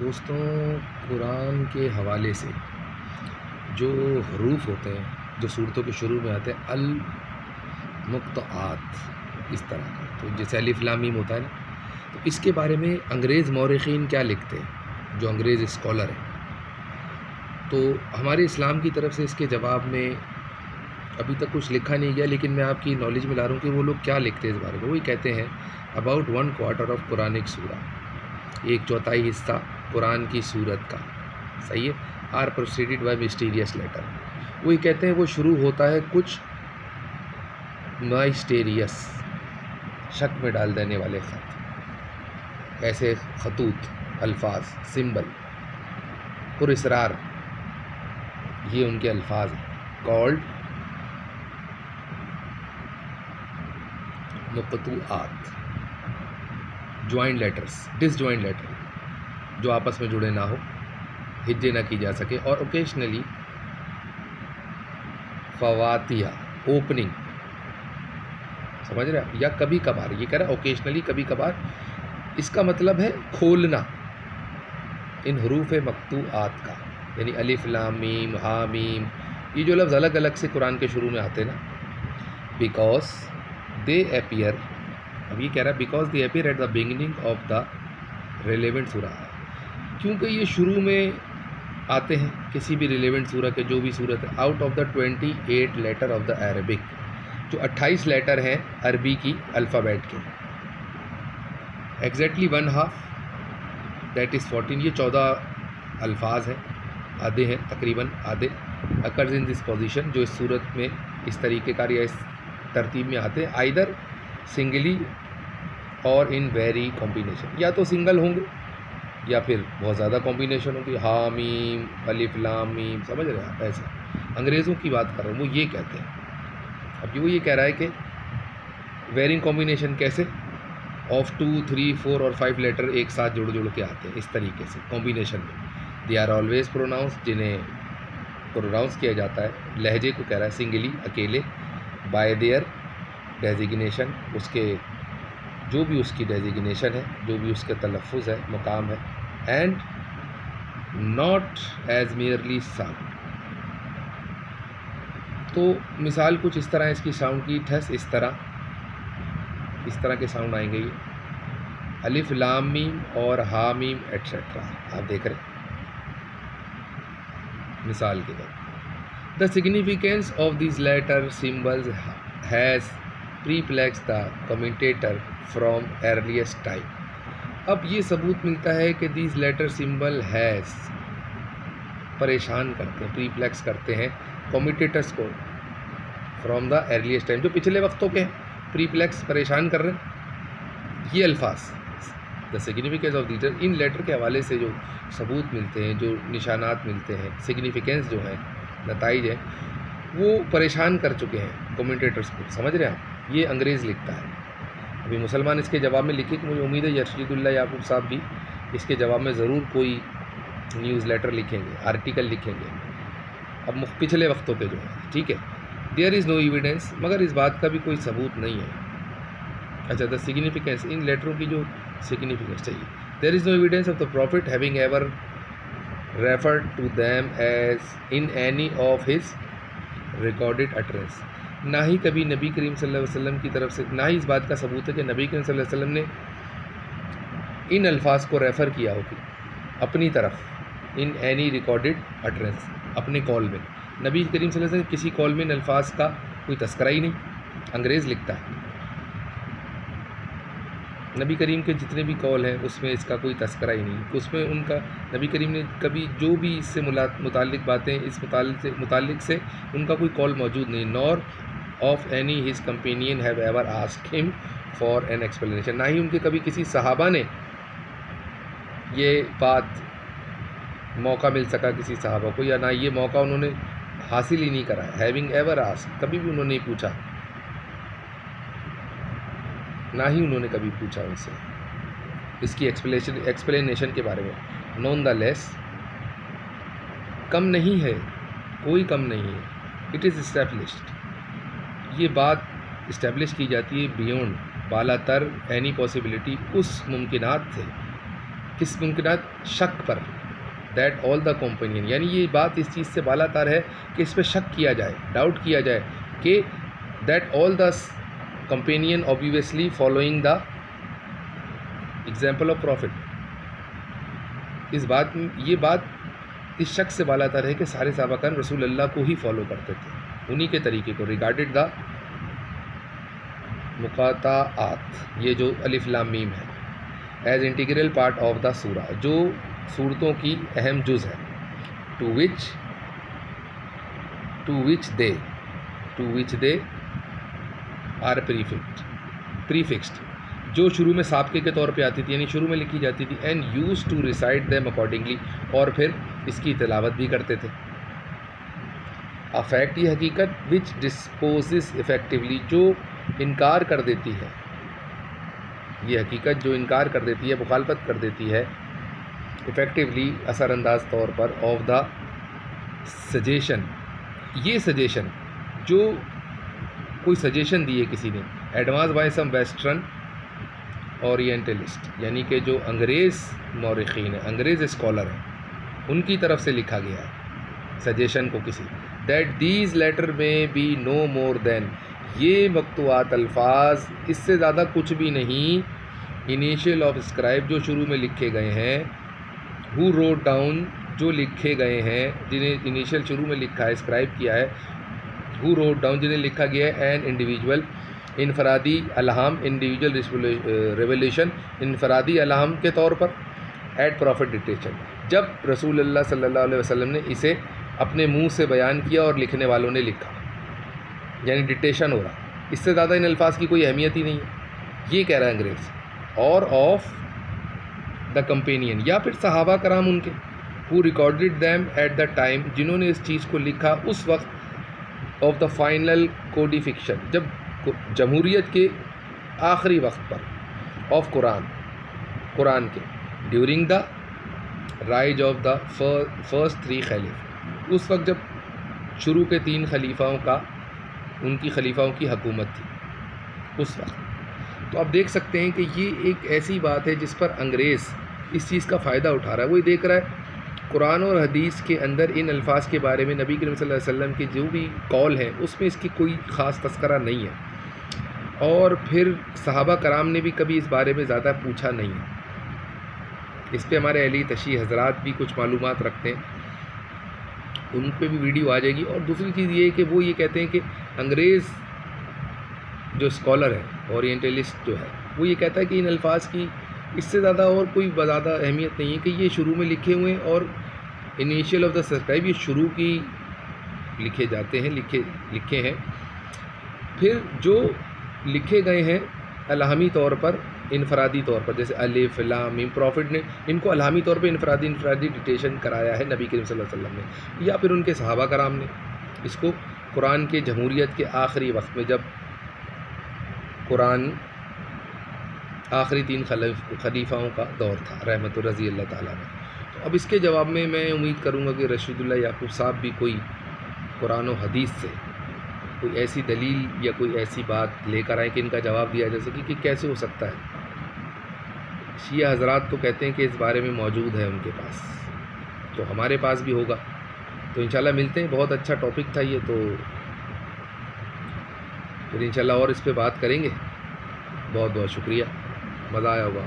दोस्तों, कुरान के हवाले से जो हरूफ होते हैं, जो सूरतों के शुरू में आते हैं, अल मुक़्तआत, इस तरह का, तो जैसे अलिफ लाम मीम होता है ना, तो इसके बारे में अंग्रेज़ मौरिख़ीन क्या लिखते हैं, जो अंग्रेज़ स्कॉलर हैं। तो हमारे इस्लाम की तरफ से इसके जवाब में अभी तक कुछ लिखा नहीं गया, लेकिन मैं आपकी नॉलेज में ला रहा हूँ कि वो लोग क्या लिखते हैं इस बारे में। वही कहते हैं अबाउट 1/4 ऑफ कुरानिक सूरा, 1/4 हिस्सा कुरान की सूरत का, सही है, are preceded by mysterious letter. वही कहते हैं वो शुरू होता है कुछ माइस्टेरियस, शक में डाल देने वाले ख़त, ऐसे खतूत, अल्फाज, सिंबल, पुरस्रार, ये उनके अल्फाज हैं, कॉल्ड मुक़्तआत, ज्वाइंट लेटर्स, डिसज्वाइंट लेटर, जो आपस में जुड़े ना हो, हिज्जे ना की जा सके, और ओकेशनली फवातिया, ओपनिंग, समझ रहे हैं, या कभी कभार, ये कह रहा है ओकेशनली, कभी कभार, इसका मतलब है खोलना इन हरूफ मक़तूआत का, यानी अलिफ लाम मीम हा मीम, ये जो लफ्ज़ अलग अलग से कुरान के शुरू में आते हैं ना, बिकॉज दे अपीयर, अब ये कह रहा है because they appear at the beginning of the relevant सूरा, क्योंकि ये शुरू में आते हैं किसी भी रिलेवेंट सूरा के, जो भी सूरत है, out of the 28 letter of the Arabic, जो 28 लेटर हैं अरबी की अल्फ़ाबेट के, एग्जैक्टली 1/2, दैट इज़ 14, ये 14 अल्फाज हैं, आधे हैं तकरीबन, आधे अकर्स इन दिस पोजीशन, जो इस सूरत में इस तरीके का या इस तरतीब में आते हैं, आइदर सिंगली और इन वेरी कॉम्बिनेशन, या तो सिंगल होंगे या फिर बहुत ज़्यादा कॉम्बिनेशन होगी, हा मीम अलिफ लाम मीम, समझ रहे हैं आप, ऐसे अंग्रेज़ों की बात कर रहा हूँ, वो ये कहते हैं। अब वो ये कह रहा है कि वेरिंग कॉम्बिनेशन कैसे, ऑफ 2, 3, 4 और 5 लेटर एक साथ जुड़ के आते हैं, इस तरीके से कॉम्बिनेशन में। दे आर ऑलवेज प्रोनाउंस, जिन्हें प्रोनाउंस किया जाता है, लहजे को कह रहा है सिंगली, अकेले, बाय देयर डेजिग्नेशन, उसके जो भी उसकी डेजिग्नेशन है, जो भी उसका तलफ़ुज़ है, मकाम है, and not as merely sound. तो मिसाल कुछ इस तरह है इसकी साउंड की, ठस इस तरह के साउंड आएंगे ये, अलिफ लाम मीम और हा मीम एट्सेट्रा, आप देख रहे हैं मिसाल के तौर। The significance of this letter symbols has perplexed the commentator from earliest time. अब ये सबूत मिलता है कि दिस लेटर सिंबल हैज़, परेशान करते हैं, प्रीप्लेक्स करते हैं कमेंटेटर्स को, फ्रॉम द अर्लीस्ट टाइम, जो पिछले वक्तों के हैं, प्रीप्लेक्स, परेशान कर रहे हैं ये अल्फाज। द सिग्निफिकेंस ऑफ दीज, इन लेटर के हवाले से जो सबूत मिलते हैं, जो निशानात मिलते हैं, सिग्निफिकेंस जो है, नताइज है, वो परेशान कर चुके हैं कमेंटेटर्स को, समझ रहे हैं आप। ये अंग्रेज़ लिखता है। अभी मुसलमान इसके जवाब में लिखे, मुझे उम्मीद है यर्शीदुल्लाह याकूब साहब भी इसके जवाब में ज़रूर कोई न्यूज़ लेटर लिखेंगे, आर्टिकल लिखेंगे, अब पिछले वक्तों के जो है, ठीक है। देयर इज़ नो एविडेंस, मगर इस बात का भी कोई सबूत नहीं है। अच्छा, द सिग्निफिकेंस, इन लेटरों की जो सिग्निफिकेंस चाहिए, there is no evidence of the prophet having ever referred to them as in any of his recorded utterance. ना ही कभी नबी करीम सल्लल्लाहु अलैहि वसल्लम की तरफ से, ना ही इस बात का सबूत है कि नबी करीम सल्लल्लाहु अलैहि वसल्लम ने इन अल्फाज को रेफ़र किया हो अपनी तरफ, इन एनी रिकॉर्डेड अटरेंस, अपने कॉल में। नबी करीम सल्लल्लाहु अलैहि वसल्लम किसी कॉल में इन अल्फाज का कोई तस्करा ही नहीं, अंग्रेज़ लिखता है। नबी करीम के जितने भी कॉल हैं उसमें इसका कोई तस्करा ही नहीं, उसमें उनका नबी करीम ने कभी जो भी इससे मुताल्लिक़ बातें, इस मुताल्लिक़ से उनका कोई कॉल मौजूद नहीं, nor of any his companion have ever asked him for an explanation, ना ही उनके कभी किसी सहाबा ने ये बात, मौका मिल सका किसी सहाबा को, या ना ये मौका उन्होंने हासिल ही नहीं करा है। हैविंग एवर आस्क्ड, कभी भी उन्होंने नहीं पूछा, ना ही उन्होंने कभी पूछा उनसे इसकी एक्सप्लेनेशन के बारे में। नॉन द लेस, कम नहीं है, कोई कम नहीं है, इट इज़ इस्टेब्लिश्ड, ये बात इस्टेब्लिश की जाती है बियॉन्ड, बालातर एनी पॉसिबिलिटी, उस मुमकिनात से किस मुमकिनात शक पर, दैट ऑल द कंपेनियन, यानी ये बात इस चीज़ से बालातर है कि इस पर शक किया जाए, डाउट किया जाए कि that all the companion obviously following the example of profit. ये बात इस शक से बालातर है कि सारे सहाबाकान रसूल अल्लाह को ही फॉलो करते थे, उन्हीं के तरीके को, रिगार्डेड द मुकाताआत, ये जो अलिफ लाम मीम है, as integral part of the सूरा, जो सूरतों की अहम जुज़ है, to which they are prefixed, जो शुरू में साबके के तौर पे आती थी, यानी शुरू में लिखी जाती थी, and use to recite them accordingly, और फिर इसकी तिलावत भी करते थे। अ फैक्ट, ये हकीकत, विच डिस्पोजेस इफ़ेक्टिवली, जो इनकार कर देती है, ये हकीकत जो इनकार कर देती है, मुखालफत कर देती है, इफ़ेक्टिवली असरअंदाज तौर पर, ऑफ द सजेशन, ये सजेशन जो कोई सजेशन दी है किसी ने, एडवांस बाय सम वेस्टर्न ओरिएंटलिस्ट, यानी कि जो अंग्रेज़ मौरिखीन है, अंग्रेज़ स्कॉलर हैं, उनकी तरफ से लिखा गया है सजेशन को किसी, दैट दीज लेटर में बी नो मोर देन, ये मकतूआत अल्फाज इससे ज़्यादा कुछ भी नहीं, इनिशियल ऑफ स्क्राइब, जो शुरू में लिखे गए हैं, हु रोट डाउन, जो लिखे गए हैं, जिन्हें इनिशियल शुरू में लिखा है, स्क्राइब किया है, हु रोट डाउन, जिन्हें लिखा गया है, एन इंडिविजुअल, इनफरादी अलहाम, इंडिविजुअल रेवलेशन, इनफरादी अलहाम के तौर पर, एट प्रॉफिट डिक्टेशन, जब रसूल अल्लाह सल्लल्लाहु अलैहि वसल्लम ने इसे अपने मुंह से बयान किया और लिखने वालों ने लिखा, यानी डिक्टेशन हो रहा, इससे ज़्यादा इन अल्फाज की कोई अहमियत ही नहीं है, ये कह रहा है अंग्रेज़। और ऑफ द कंपेनियन, या फिर सहाबा कराम उनके, who recorded them at the time, जिन्होंने इस चीज़ को लिखा उस वक्त, ऑफ द फाइनल कोडिफिक्शन, जब जमहूरियत के आखिरी वक्त पर, ऑफ कुरान के, during the rise of the first 3 खलीफ, उस वक्त जब शुरू के 3 खलीफाओं का, उनकी खलीफाओं की हुकूमत थी उस वक्त। तो आप देख सकते हैं कि ये एक ऐसी बात है जिस पर अंग्रेज़ इस चीज़ का फ़ायदा उठा रहा है। वही देख रहा है कुरान और हदीस के अंदर इन अल्फाज के बारे में नबी करीम सल्लल्लाहु अलैहि वसल्लम की जो भी कौल है उसमें इसकी कोई ख़ास तस्करा नहीं है, और फिर सहाबा कराम ने भी कभी इस बारे में ज़्यादा पूछा नहीं है। इस पे हमारे अहले तशरीह हज़रात भी कुछ मालूमात रखते हैं, उन पे भी वीडियो आ जाएगी। और दूसरी चीज़ ये है कि वो ये कहते हैं कि अंग्रेज़ जो स्कॉलर है, ओरिएंटलिस्ट जो है, वो ये कहता है कि इन अल्फाज की इससे ज़्यादा और कोई ज़्यादा अहमियत नहीं है, कि ये शुरू में लिखे हुए हैं और इनिशियल ऑफ द सब्सक्राइब, ये शुरू की लिखे जाते हैं, लिखे हैं। फिर जो लिखे गए हैं अलहमी तौर पर, इनफरादी तौर पर, जैसे अलिफ लाम मीम, प्रॉफिट ने इनको अलहमी तौर पर इनफरादी डिक्टेशन कराया है नबी करीम सल्लल्लाहु अलैहि वसल्लम ने, या फिर उनके सहाबा कराम ने इसको कुरान के जमहूरियत के आखिरी वक्त में, जब कुरान आखिरी 3 खलीफाओं का दौर था रहमत रज़ी अल्लाह ताला में। तो अब इसके जवाब में मैं उम्मीद करूँगा कि रशीदुल्लाह याकूब साहब भी कोई कुरान और हदीस से कोई ऐसी दलील या कोई ऐसी बात लेकर आए कि इनका जवाब दिया जा सके कि कैसे हो सकता है। शिया हज़रात तो कहते हैं कि इस बारे में मौजूद है उनके पास, तो हमारे पास भी होगा। तो इंशाल्लाह मिलते हैं, बहुत अच्छा टॉपिक था ये, तो फिर इंशाल्लाह और इस पे बात करेंगे। बहुत बहुत शुक्रिया, मज़ा आया होगा।